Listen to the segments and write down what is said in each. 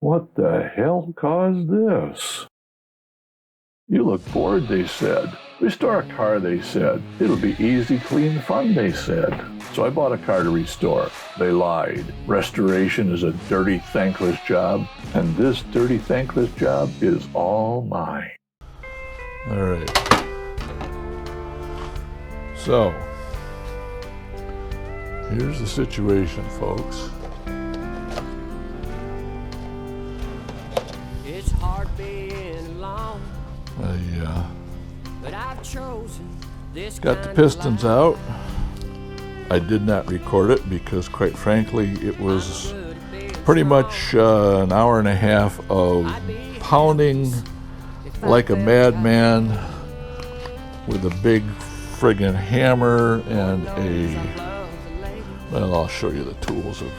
What the hell caused this? You look bored, they said. Restore a car, they said. It'll be easy, clean fun, they said. So I bought a car to restore. They lied. Restoration is a dirty, thankless job, and this dirty, thankless job is all mine. All right. So, here's the situation, folks. It's hard being alone, but I've chosen this. Got the pistons out. I did not record it because, quite frankly, it was pretty much an hour and a half of pounding like a madman with a big friggin' hammer and well, I'll show you the tools of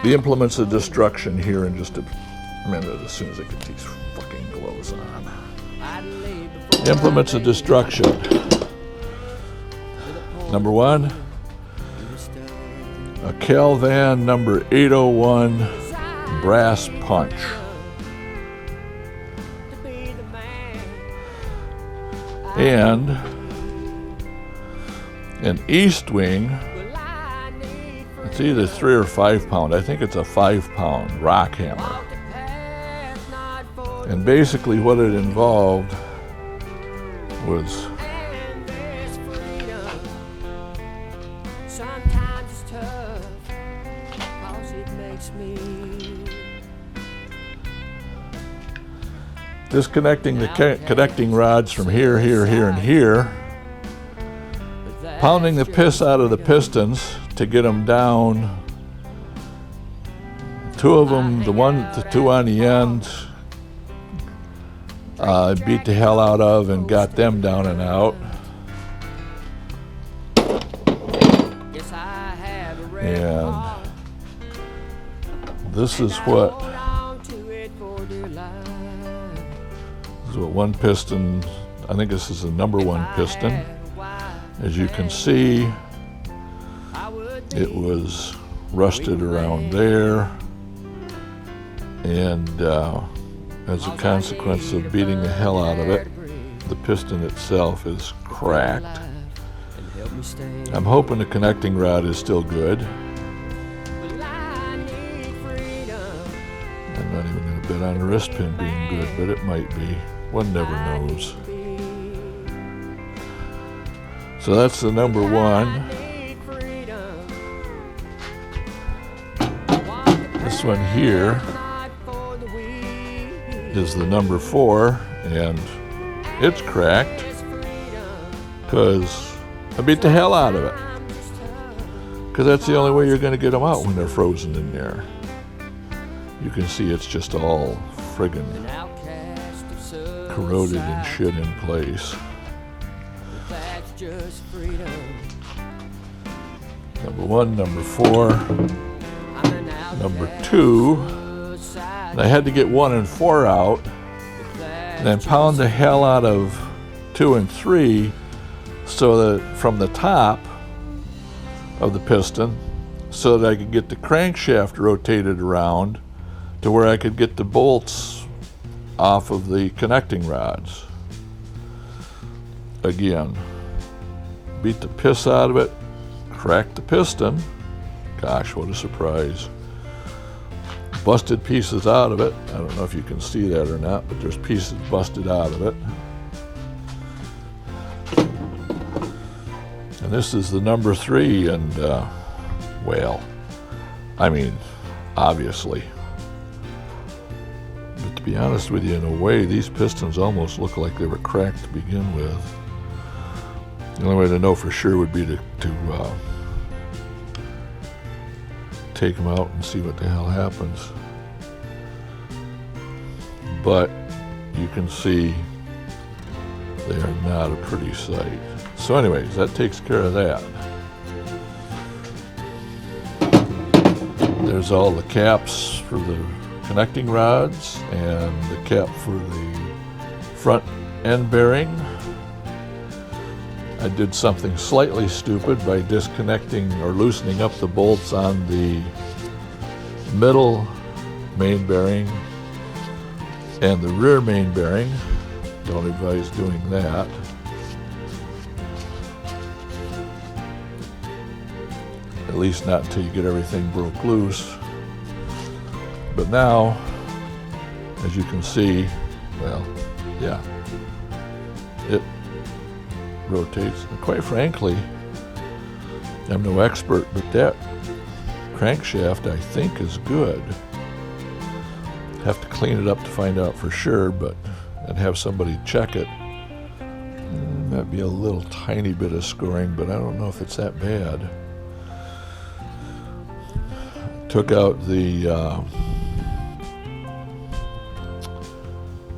the implements of destruction here in just a minute as soon as I get these fucking gloves on. Implements of destruction. Number one, a Calvan number 801 brass punch. And an East Wing, it's either 3 or 5 pound, I think it's a 5 pound rock hammer. And basically what it involved was disconnecting the connecting rods from here, here, here, and here, pounding the piss out of the pistons to get them down. 2 of them, the 2 on the end, beat the hell out of and got them down and out. And this is what one piston, I think this is the number 1 piston. As you can see, it was rusted around there, and as a consequence of beating the hell out of it, the piston itself is cracked. I'm hoping the connecting rod is still good. I'm not even going to bet on the wrist pin being good, but it might be. One never knows. So that's the number 1. This one here is the number 4, and it's cracked because I beat the hell out of it. Because that's the only way you're going to get them out when they're frozen in there. You can see it's just all friggin' corroded and shit in place. Number 1, number 4, number 2. And I had to get 1 and 4 out, and then pound the hell out of 2 and 3 so that from the top of the piston, so that I could get the crankshaft rotated around to where I could get the bolts off of the connecting rods. Again, beat the piss out of it, cracked the piston. Gosh, what a surprise. Busted pieces out of it. I don't know if you can see that or not, but there's pieces busted out of it. And this is the number 3, and well, I mean, obviously. But to be honest with you, in a way, these pistons almost look like they were cracked to begin with. The only way to know for sure would be to take them out and see what the hell happens. But you can see they are not a pretty sight. So anyways, that takes care of that. There's all the caps for the connecting rods and the cap for the front end bearing. I did something slightly stupid by disconnecting or loosening up the bolts on the middle main bearing and the rear main bearing. Don't advise doing that. At least not until you get everything broke loose. But now, as you can see, well, yeah, it rotates. And quite frankly, I'm no expert, but that crankshaft I think is good. Have to clean it up to find out for sure, but and have somebody check it. Might be a little tiny bit of scoring, but I don't know if it's that bad. Took out the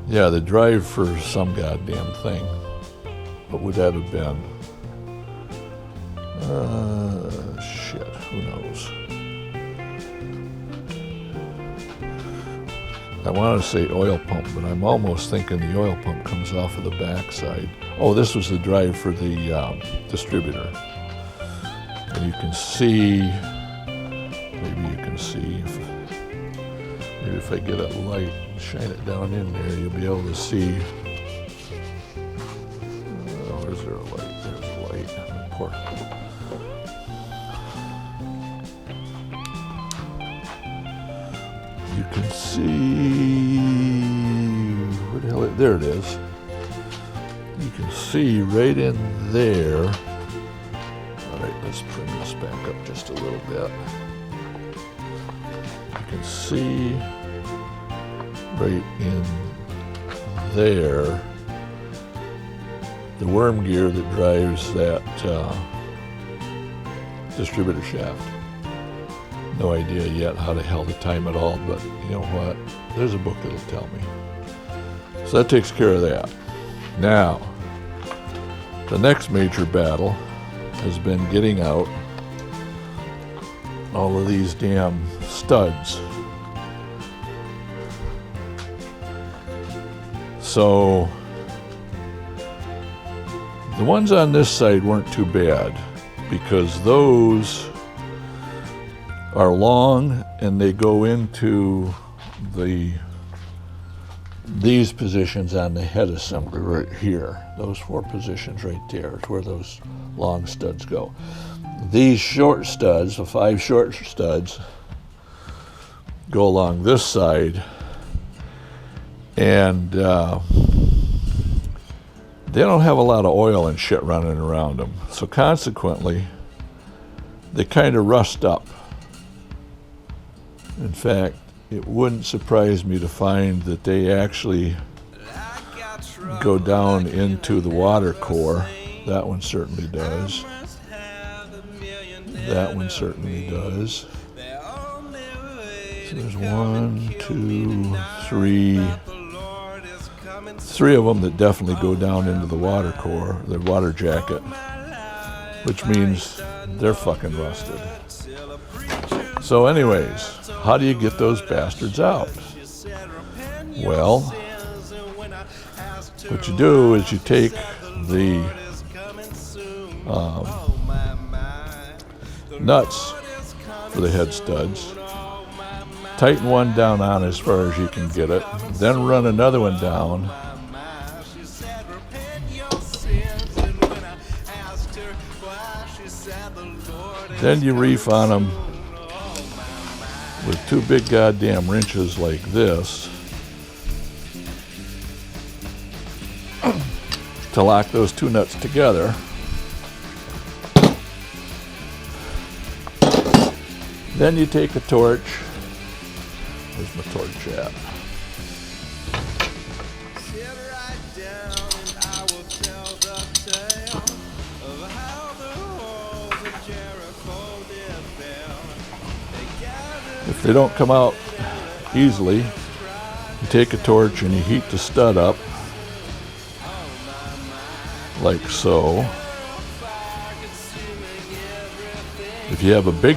the drive for some goddamn thing. What would that have been? Shit, who knows? I want to say oil pump, but I'm almost thinking the oil pump comes off of the backside. Oh, this was the drive for the distributor. And you can see, maybe you can see, maybe if I get a light and shine it down in there, you'll be able to see. Oh, is there a light? There's a light. Poor. You can see, where the hell is, there it is. You can see right in there. All right, let's trim this back up just a little bit. You can see right in there the worm gear that drives that distributor shaft. No idea yet how the hell to time it all, but you know what? There's a book that'll tell me. So that takes care of that. Now, the next major battle has been getting out all of these damn studs. So, the ones on this side weren't too bad because those are long and they go into these positions on the head assembly right here. Those 4 positions right there is where those long studs go. These short studs, the 5 short studs, go along this side, and they don't have a lot of oil and shit running around them. So consequently, they kind of rust up. In fact, it wouldn't surprise me to find that they actually go down into the water core. That one certainly does. That one certainly does. So there's 1, 2, 3. 3 of them that definitely go down into the water core, the water jacket, which means they're fucking rusted. So anyways, how do you get those bastards out? Well, what you do is you take the nuts for the head studs, tighten one down on as far as you can get it, then run another one down, then you reef on them with 2 big goddamn wrenches like this to lock those 2 nuts together. Then you take a torch. Where's my torch at? If they don't come out easily, you take a torch and you heat the stud up like so. If you have a big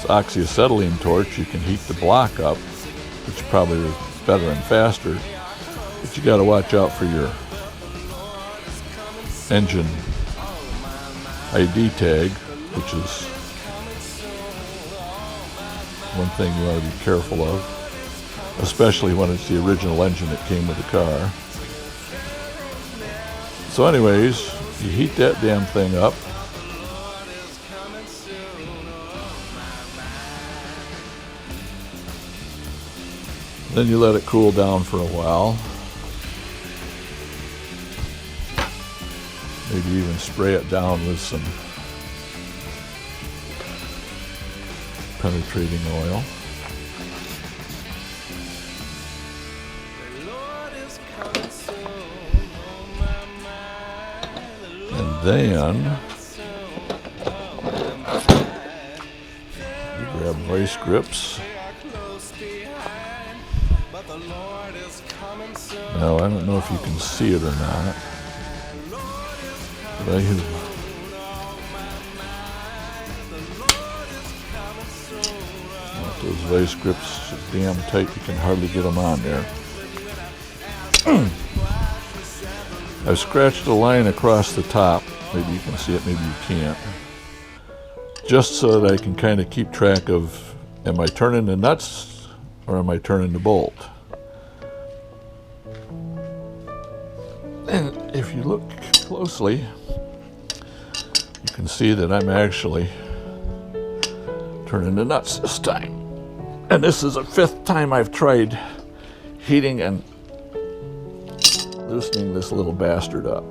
oxyacetylene torch, you can heat the block up, which probably is better and faster, but you got to watch out for your engine ID tag, which is one thing you want to be careful of, especially when it's the original engine that came with the car. So anyways, you heat that damn thing up. Then you let it cool down for a while. Maybe even spray it down with some penetrating oil. And then you grab vice grips. Now, I don't know if you can see it or not, but I have those vice grips so damn tight you can hardly get them on there. I've scratched a line across the top. Maybe you can see it, maybe you can't. Just so that I can kind of keep track of, am I turning the nuts or am I turning the bolt? And if you look closely, you can see that I'm actually turning the nuts this time. And this is the 5th time I've tried heating and loosening this little bastard up.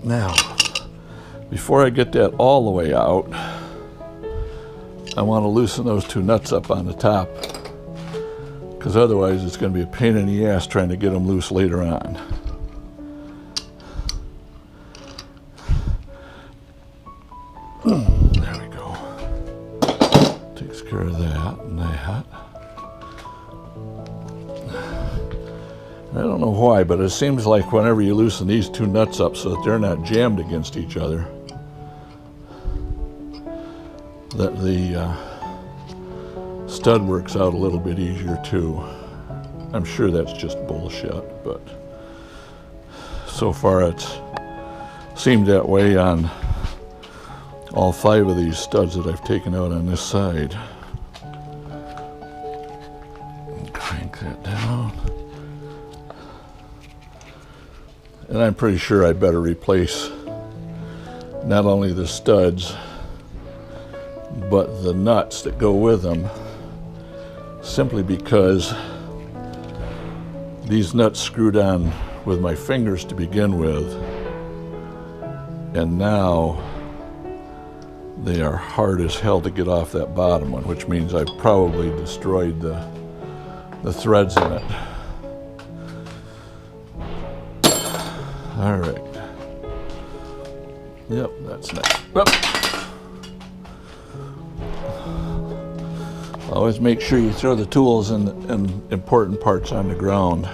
Now, before I get that all the way out, I want to loosen those 2 nuts up on the top, because otherwise it's going to be a pain in the ass trying to get them loose later on. There we go. Takes care of that and that. I don't know why, but it seems like whenever you loosen these 2 nuts up so that they're not jammed against each other, that the stud works out a little bit easier too. I'm sure that's just bullshit, but so far it's seemed that way on all 5 of these studs that I've taken out on this side. Crank that down. And I'm pretty sure I better replace not only the studs, but the nuts that go with them, simply because these nuts screwed on with my fingers to begin with, and now they are hard as hell to get off that bottom one, which means I've probably destroyed the threads in it. All right. Yep, that's nice. Whoop. Always make sure you throw the tools and important parts on the ground.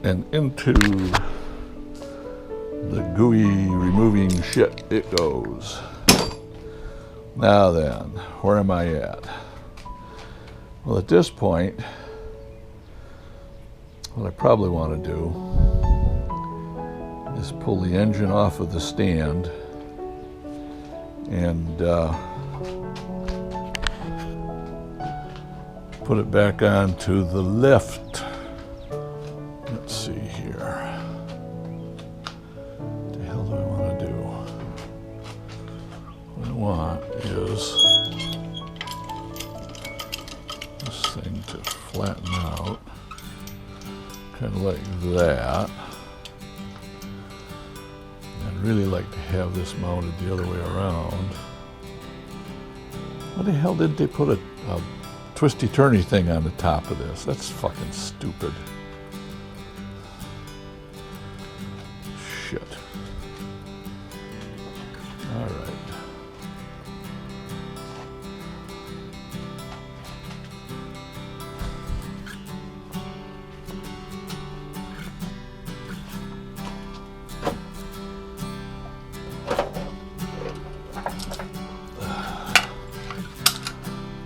And into the gooey removing shit it goes. Now then, where am I at? Well, at this point, what I probably want to do is pull the engine off of the stand and put it back onto the lift. Let's see here. What the hell do I want to do? What I want is thing to flatten out, kind of like that. I'd really like to have this mounted the other way around. Why the hell didn't they put a twisty-turny thing on the top of this? That's fucking stupid. Shit.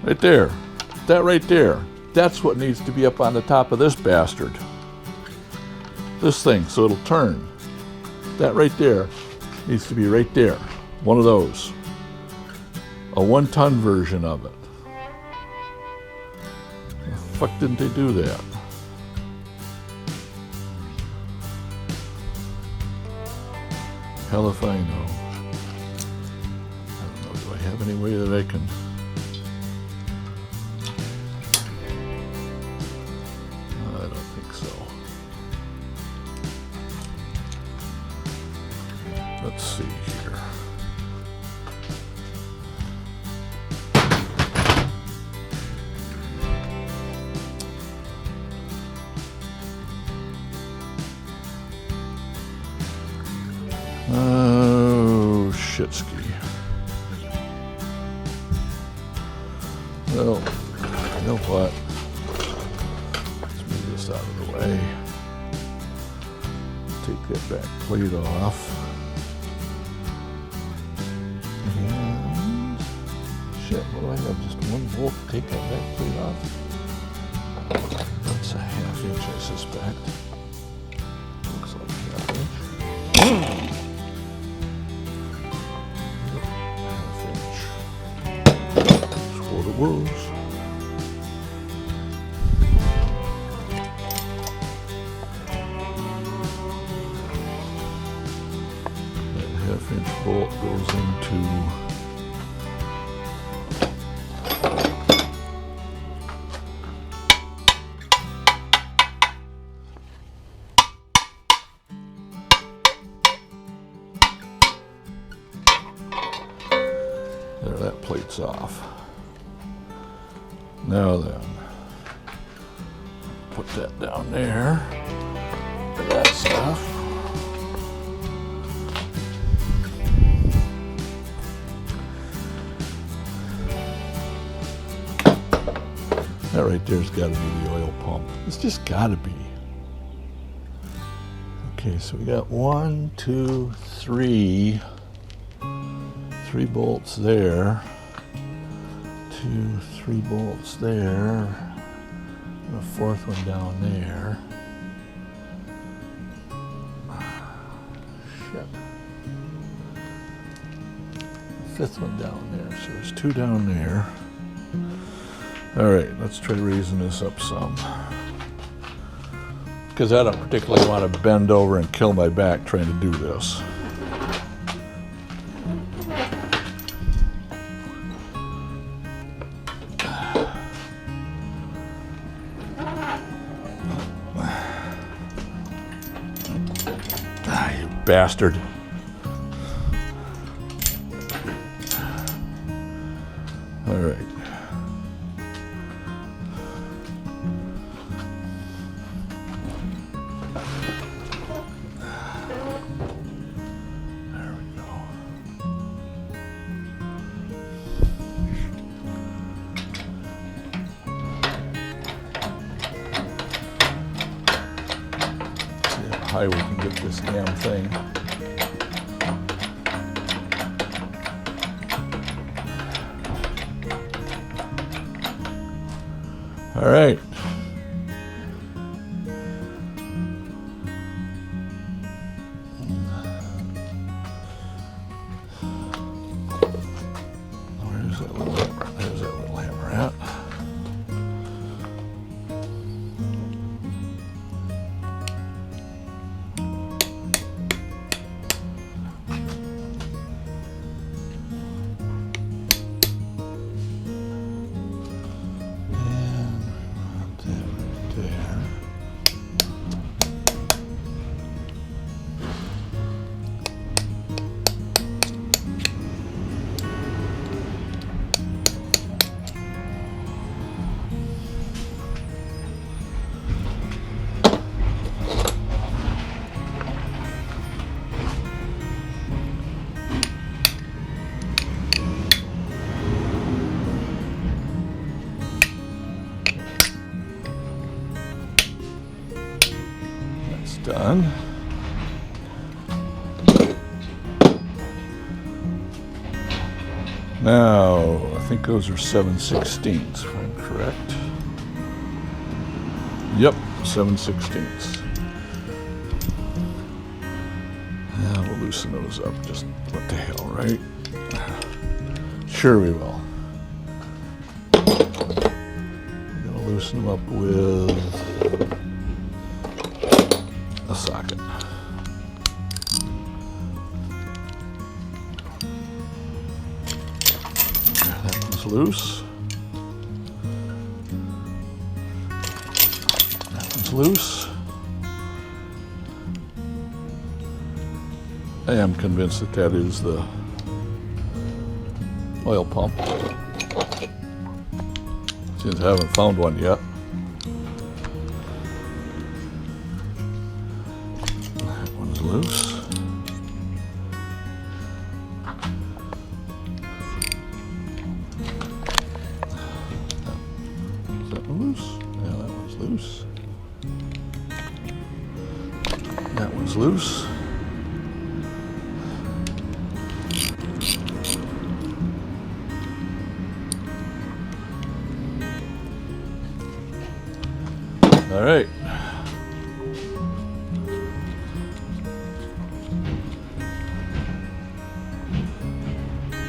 Right there. That right there. That's what needs to be up on the top of this bastard. This thing, so it'll turn. That right there needs to be right there. One of those. A 1-ton version of it. The fuck didn't they do that? Hell if I know. I don't know, do I have any way that I can... I don't think so. Let's see here. Oh, shitski. Well, you know what? Let's move this out of the way. Take that back plate off. And shit, what do I have? Just one bolt to take that back plate off? That's a 1/2 inch, I suspect. Looks like 1/2 inch. 1/2 inch. That's what it was. That 1/2 inch bolt goes into there, that plate's off. Now then, put that down there. That stuff. That right there's got to be the oil pump. It's just got to be. Okay, so we got 1, 2, 3. 3 bolts there. 2, 3 bolts there. And a 4th one down there. Shit. A 5th one down there. So there's 2 down there. All right, let's try raising this up some. Because I don't particularly want to bend over and kill my back trying to do this. Ah, you bastard. All right. High we can get this damn thing. All right. Where's that little hammer? There's that little hammer at. Done. Now, think those are 7/16, if I'm correct. Yep, 7/16. Yeah, we'll loosen those up. Just what the hell, right? Sure we will. I'm gonna loosen them up with a socket. That one's loose. That one's loose. I am convinced that that is the oil pump. Since I haven't found one yet. That one's loose. Is that one loose? Yeah, that one's loose. That one's loose. All right.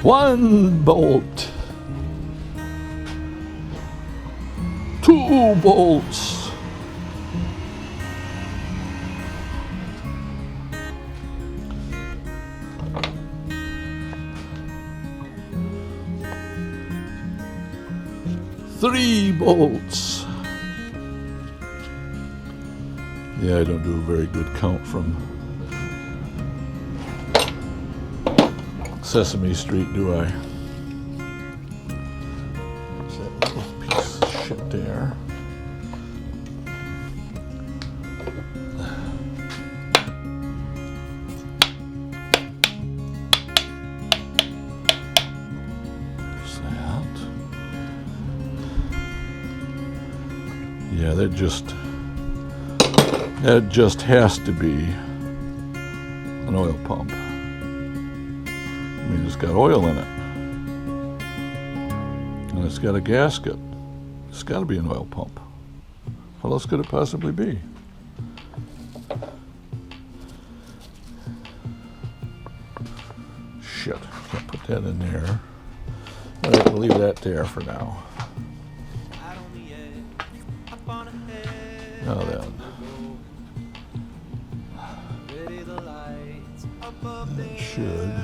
One bolt. Two bolts. Three bolts. Yeah, I don't do a very good count from Sesame Street, do I? There's that little piece of shit there. There's that. Yeah, that just has to be an oil pump. I mean, it's got oil in it. And it's got a gasket. It's got to be an oil pump. What else could it possibly be? Shit, can't put that in there. All right, we'll leave that there for now. Now then. That should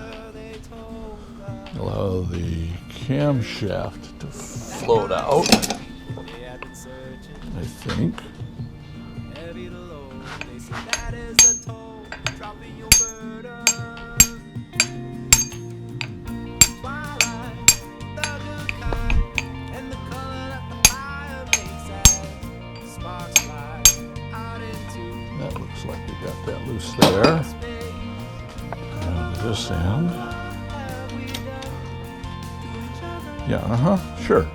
allow the camshaft to float out, I think. That looks like we got that loose there. And this end. Yeah, sure.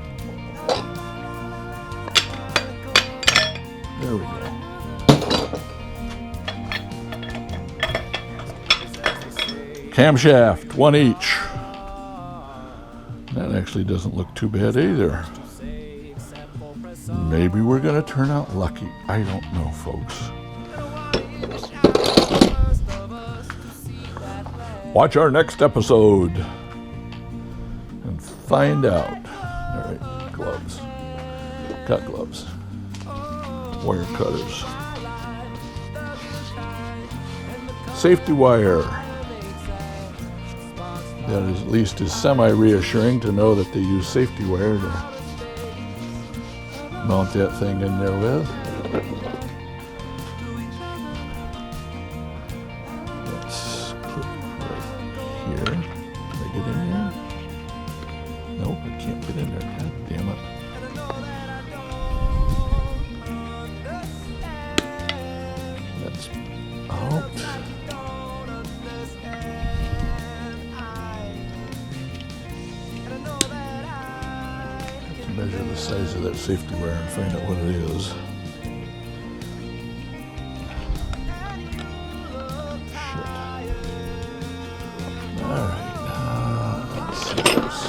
There we go. Camshaft, one each. That actually doesn't look too bad either. Maybe we're going to turn out lucky. I don't know, folks. Watch our next episode and find out. All right, gloves. Cut gloves. Wire cutters. Safety wire. That is, at least is semi-reassuring to know that they use safety wire to mount that thing in there with. Let's put it right here. Can I get in there? Nope, I can't get in there. God damn it. That's out. Measure the size of that safety wire and find out what it is. Shit. All right. Let's see this.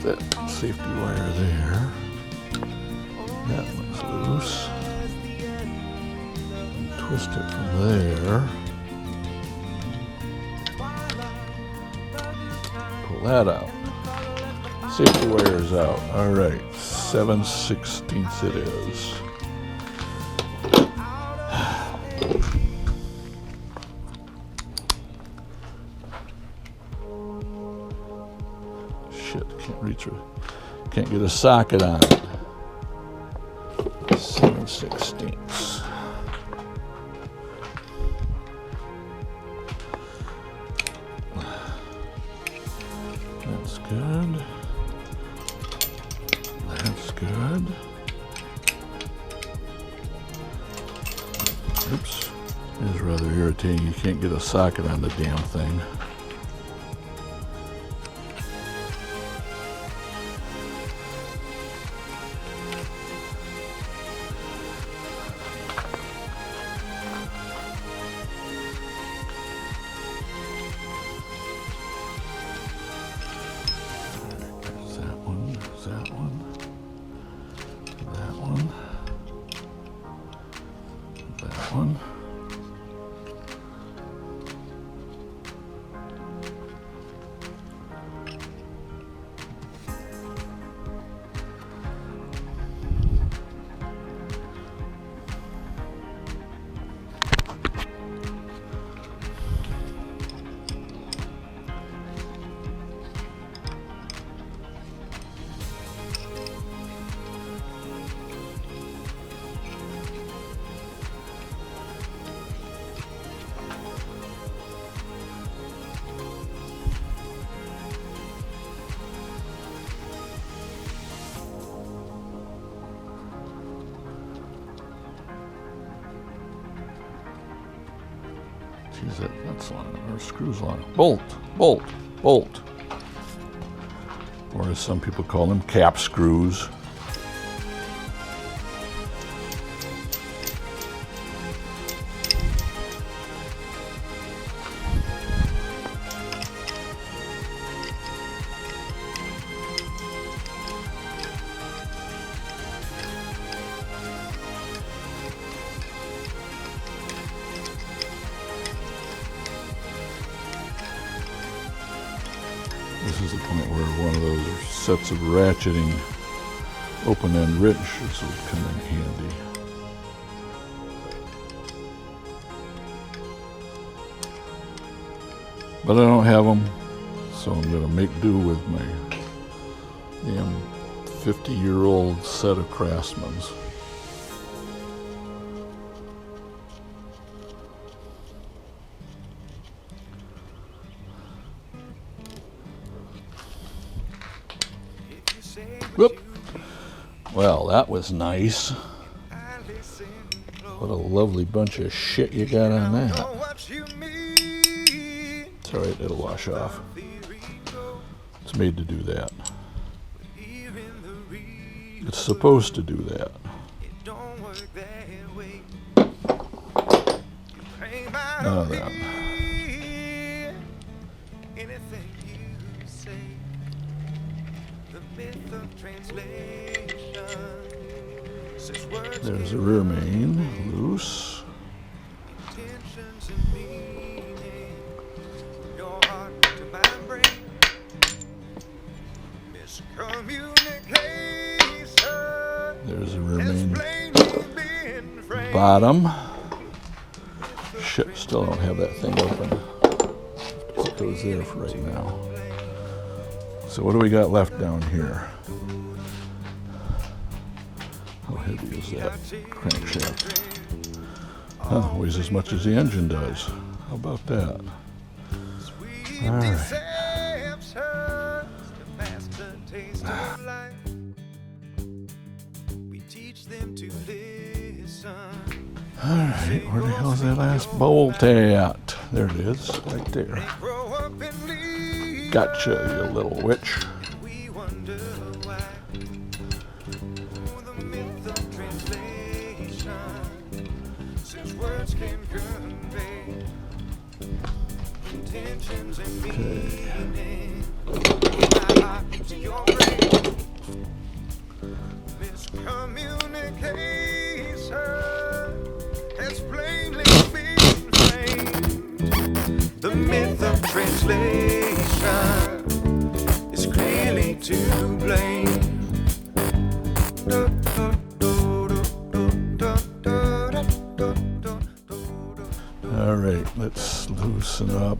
that safety wire there. That one's loose. Twist it from there. Pull that out. Safety wire is out. All right, 7/16 it is. Shit, can't reach it. Can't get a socket on it. 7/16. That's good. That's good. Oops. It is rather irritating. You can't get a socket on the damn thing. One. Geez, that's long, or screws long. Bolt, bolt, bolt. Or as some people call them, cap screws. This is the point where one of those sets of ratcheting open-end wrenches would come in handy. But I don't have them, so I'm going to make do with my damn 50-year-old set of Craftsman's. Whoop. Well, that was nice. What a lovely bunch of shit you got on that. It's alright, it'll wash off. It's made to do that. It's supposed to do that. Now then. There's a rear main, loose. There's a rear main bottom. Shit, still don't have that thing open. It goes there for right now. So what do we got left down here? How heavy is that crankshaft? Huh, weighs as much as the engine does. How about that? Alright. Alright, where the hell is that last bolt at? There it is, right there. Gotcha, you little witch. Okay. loosen up.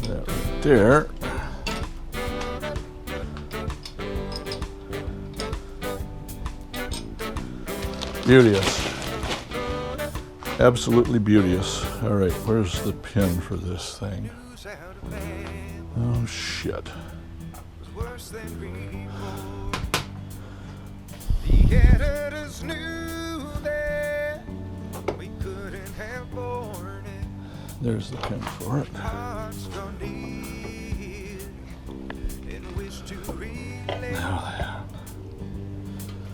That right there. Beauteous. Absolutely beauteous. All right, where's the pin for this thing? Oh, shit. The editors knew that we couldn't have borne it. There's the pin for it. Hearts gone deep and wish to relay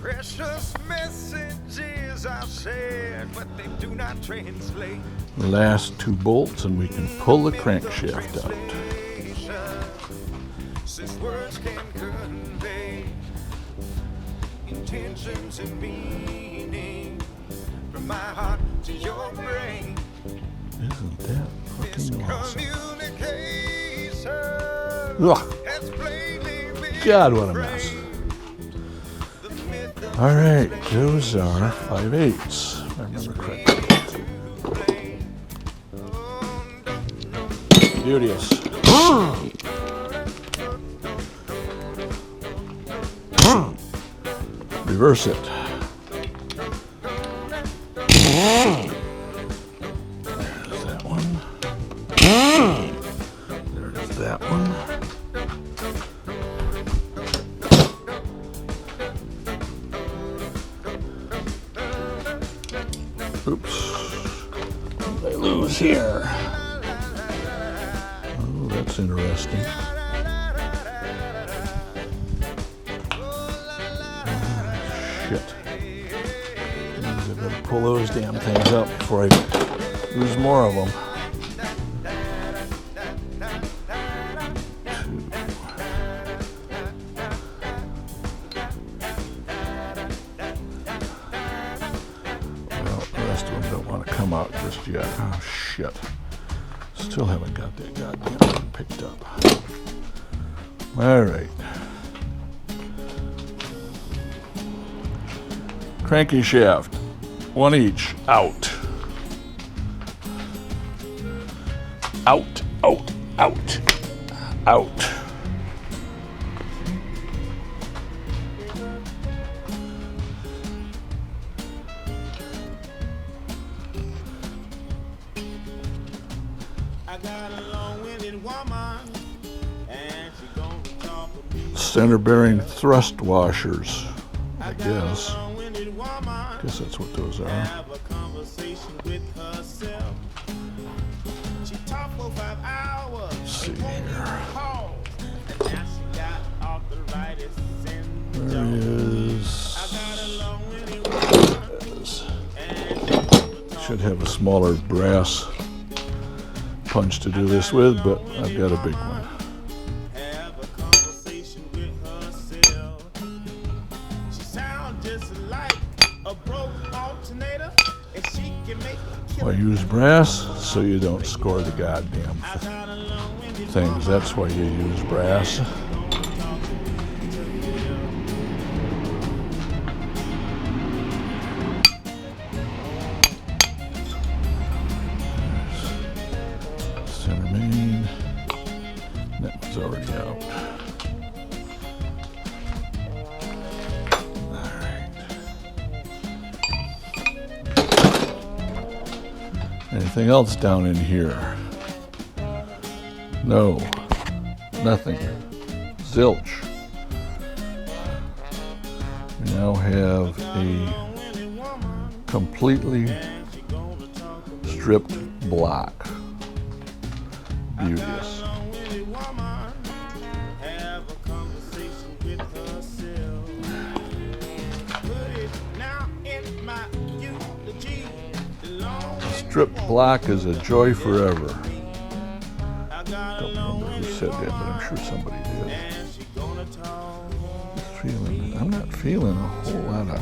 precious messages are shared, but they do not translate. Last two bolts, and we can pull the crankshaft out. Since words can convey intentions and meaning from my heart to your brain. Isn't that fucking awesome? Miscommunication Ugh. has plainly been God, what a mess. All right, those are 5/8. I remember correctly. Beauteous. Reverse it. There's that one. There's that one. Oops. What did I lose here? Oh, that's interesting. Shit. I better pull those damn things up before I lose more of them. Well, the rest of them don't want to come out just yet. Oh, shit. Still haven't got that goddamn thing picked up. All right. Cranky shaft, one each, out. Out, out, out, out. I got a long-winded woman, and she gonna talk with me. Center bearing thrust washers, I guess. Woman, I guess that's what those are. have a conversation with herself. She talked for 5 hours. Let's see here. Call, and now she got arthritis There syndrome. he is. I got a long-winded woman, and Should have a smaller brass punch to do this with, but I've got a big one. have a conversation with herself. She sounds just like a broke alternator, and she can make a Why use brass? So you don't score the goddamn things. That's why you use brass. Center main. That one's already out. Anything else down in here? No, nothing. Zilch. We now have a completely stripped block. Beauteous. Stripped block is a joy forever. Don't remember who said that, but I'm sure somebody did. I'm not feeling a whole lot of. I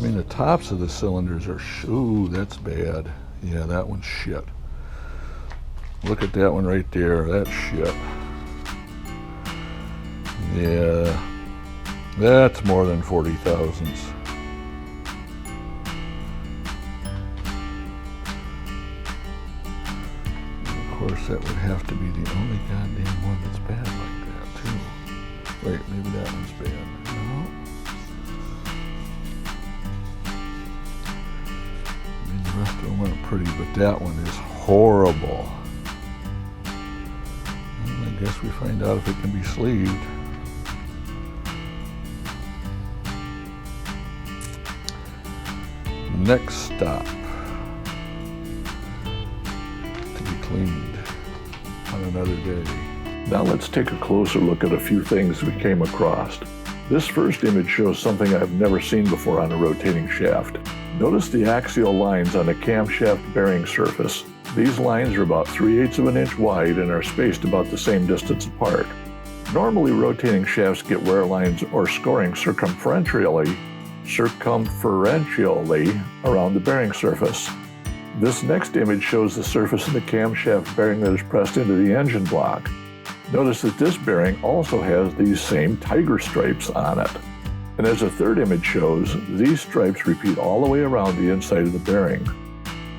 mean, the tops of the cylinders are. Ooh, that's bad. Yeah, that one's shit. Look at that one right there. That's shit. Yeah. That's more than 40 thousandths. Of course, that would have to be the only goddamn one that's bad like that, too. Wait, maybe that one's bad. No. I mean, the rest of them weren't pretty, but that one is horrible. Well, I guess we find out if it can be sleeved. Next stop, to be cleaned on another day. Now let's take a closer look at a few things we came across. This first image shows something I've never seen before on a rotating shaft. Notice the axial lines on the camshaft bearing surface. These lines are about 3/8 of an inch wide and are spaced about the same distance apart. Normally, rotating shafts get wear lines or scoring circumferentially around the bearing surface. This next image shows the surface of the camshaft bearing that is pressed into the engine block. Notice that this bearing also has these same tiger stripes on it. And as the third image shows, these stripes repeat all the way around the inside of the bearing.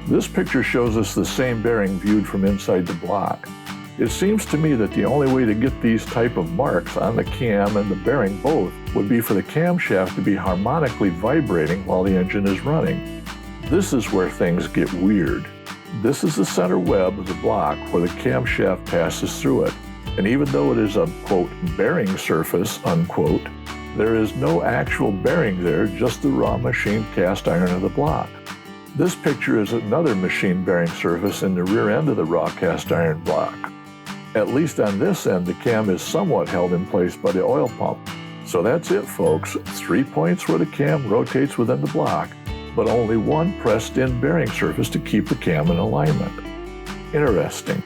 This picture shows us the same bearing viewed from inside the block. It seems to me that the only way to get these type of marks on the cam and the bearing both would be for the camshaft to be harmonically vibrating while the engine is running. This is where things get weird. This is the center web of the block where the camshaft passes through it. And even though it is a, quote, bearing surface, unquote, there is no actual bearing there, just the raw machined cast iron of the block. This picture is another machine bearing surface in the rear end of the raw cast iron block. At least on this end, the cam is somewhat held in place by the oil pump. So that's it, folks. 3 points where the cam rotates within the block, but only one pressed-in bearing surface to keep the cam in alignment. Interesting.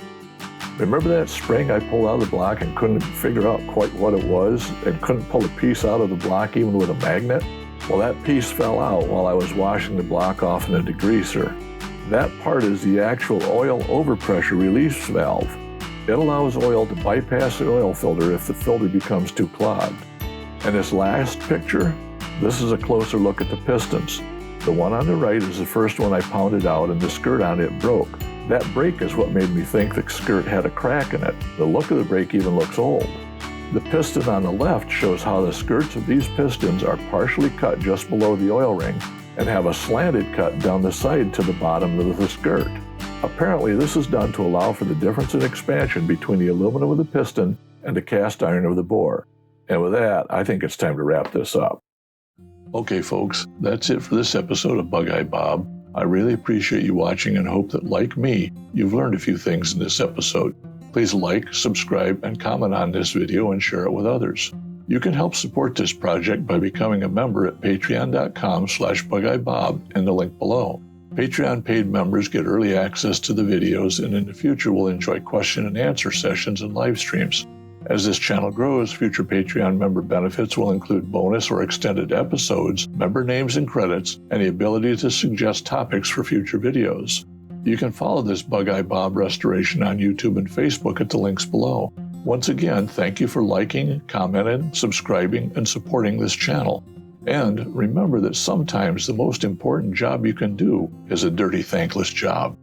Remember that spring I pulled out of the block and couldn't figure out quite what it was and couldn't pull a piece out of the block even with a magnet? Well, that piece fell out while I was washing the block off in a degreaser. That part is the actual oil overpressure release valve. It allows oil to bypass the oil filter if the filter becomes too clogged. And this last picture, this is a closer look at the pistons. The one on the right is the first one I pounded out and the skirt on it broke. That break is what made me think the skirt had a crack in it. The look of the break even looks old. The piston on the left shows how the skirts of these pistons are partially cut just below the oil ring and have a slanted cut down the side to the bottom of the skirt. Apparently, this is done to allow for the difference in expansion between the aluminum of the piston and the cast iron of the bore. And with that, I think it's time to wrap this up. Okay, folks, that's it for this episode of BugeyeBob. I really appreciate you watching and hope that, like me, you've learned a few things in this episode. Please like, subscribe, and comment on this video and share it with others. You can help support this project by becoming a member at patreon.com/BugeyeBob in the link below. Patreon paid members get early access to the videos and in the future will enjoy question and answer sessions and live streams. As this channel grows, future Patreon member benefits will include bonus or extended episodes, member names and credits, and the ability to suggest topics for future videos. You can follow this BugeyeBob restoration on YouTube and Facebook at the links below. Once again, thank you for liking, commenting, subscribing, and supporting this channel. And remember that sometimes the most important job you can do is a dirty, thankless job.